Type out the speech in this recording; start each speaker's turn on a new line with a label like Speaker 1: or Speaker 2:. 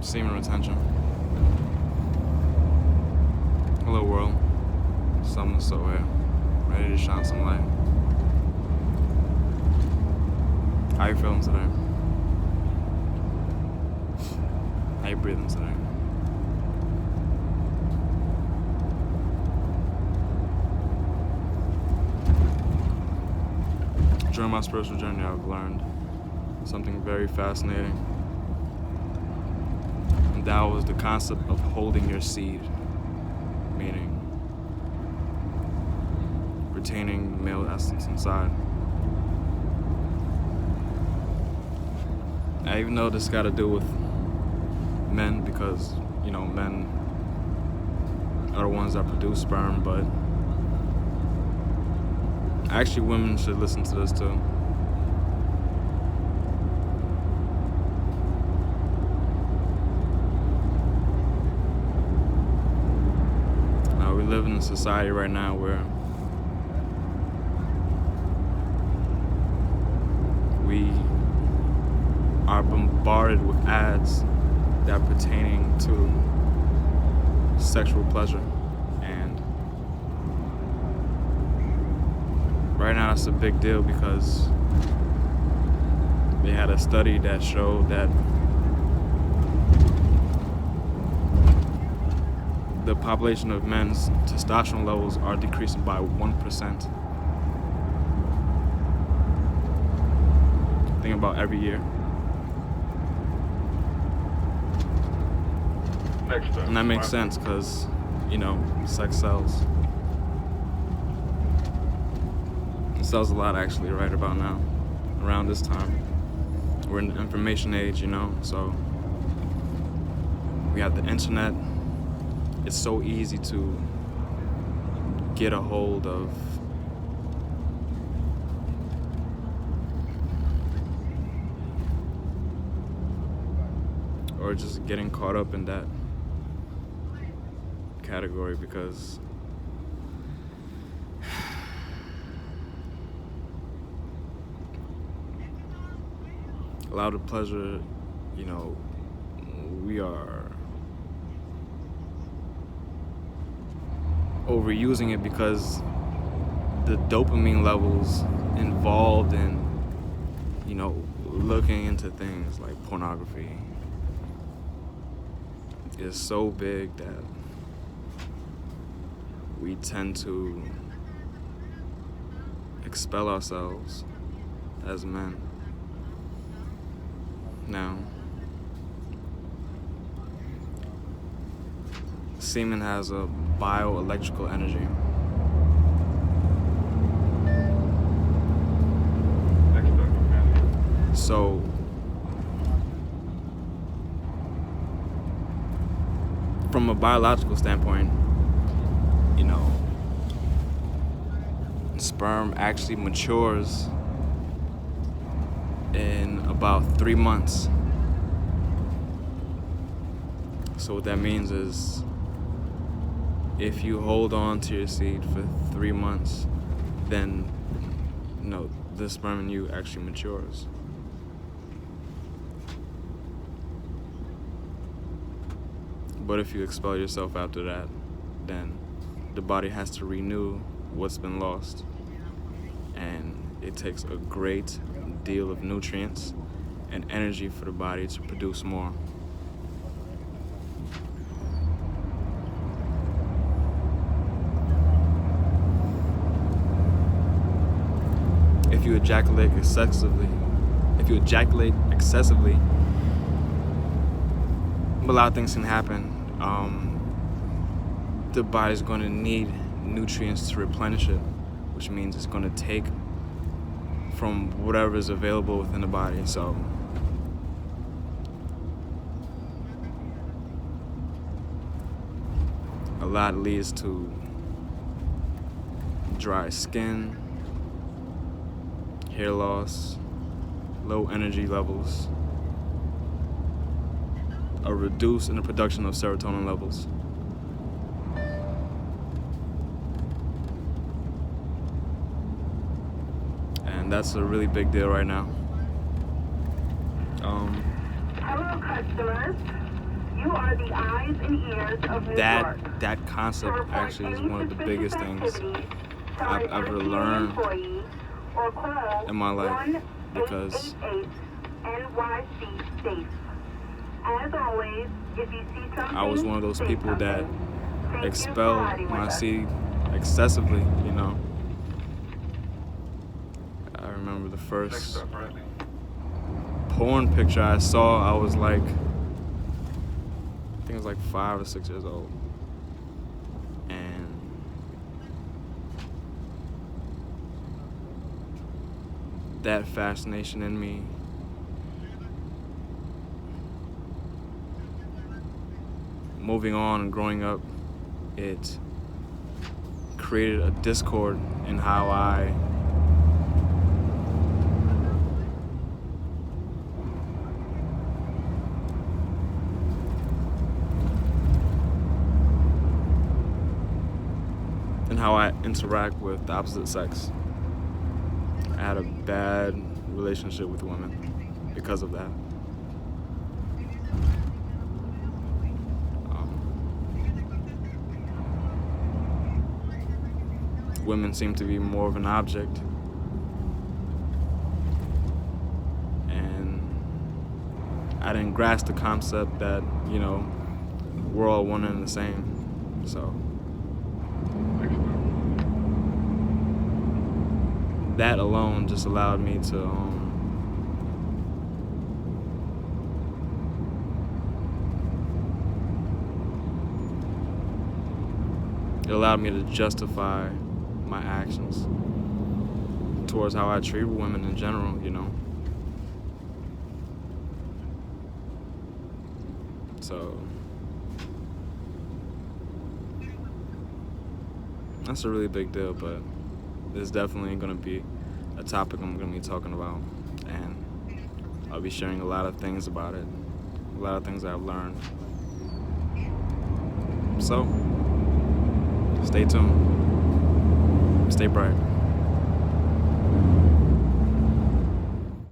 Speaker 1: Semen retention. Hello world, sonofthesol here, ready to shine some light. How you feeling today? How you breathing today? During my spiritual journey, I've learned something very fascinating. And that was the concept of holding your seed, meaning retaining the male essence inside. Now, even though this got to do with men, because, you know, men are the ones that produce sperm, but actually women should listen to this too. Now, we live in a society right now where we are bombarded with ads that are pertaining to sexual pleasure. And right now it's a big deal because they had a study that showed that the population of men's testosterone levels are decreasing by 1%. Think about every year. And that makes sense because, you know, sex sells. It sells a lot actually right about now, around this time. We're in the information age, you know, so we have the internet. It's so easy to get a hold of or just getting caught up in that category because a lot of pleasure, you know, we are overusing it because the dopamine levels involved in, you know, looking into things like pornography is so big that we tend to expel ourselves as men. Now, semen has a bioelectrical energy. So, from a biological standpoint, you know, sperm actually matures in about 3 months. So what that means is if you hold on to your seed for 3 months, then, you know, the sperm in you actually matures. But if you expel yourself after that, then the body has to renew what's been lost. And it takes a great deal of nutrients and energy for the body to produce more. If you ejaculate excessively, a lot of things can happen. The body's going to need nutrients to replenish it, which means it's going to take from whatever is available within the body. So a lot leads to dry skin, hair loss, low energy levels, a reduce in the production of serotonin levels. And that's a really big deal right now.
Speaker 2: Hello, customers. You are the eyes and ears of New York.
Speaker 1: That concept actually is one of the biggest things I've ever learned in my life, because I was one of those people that expelled my seed excessively, you know. I remember the first porn picture I saw, I was like, I think it was like 5 or 6 years old. And that fascination in me moving on and growing up, it created a discord in how I interact with the opposite sex. I had a bad relationship with women because of that. Women seem to be more of an object, and I didn't grasp the concept that, you know, we're all one and the same. So that alone just allowed me to it allowed me to justify my actions towards how I treat women in general, you know. So that's a really big deal, but it's definitely going to be a topic I'm going to be talking about, and I'll be sharing a lot of things about it, a lot of things I've learned. So stay tuned, stay bright.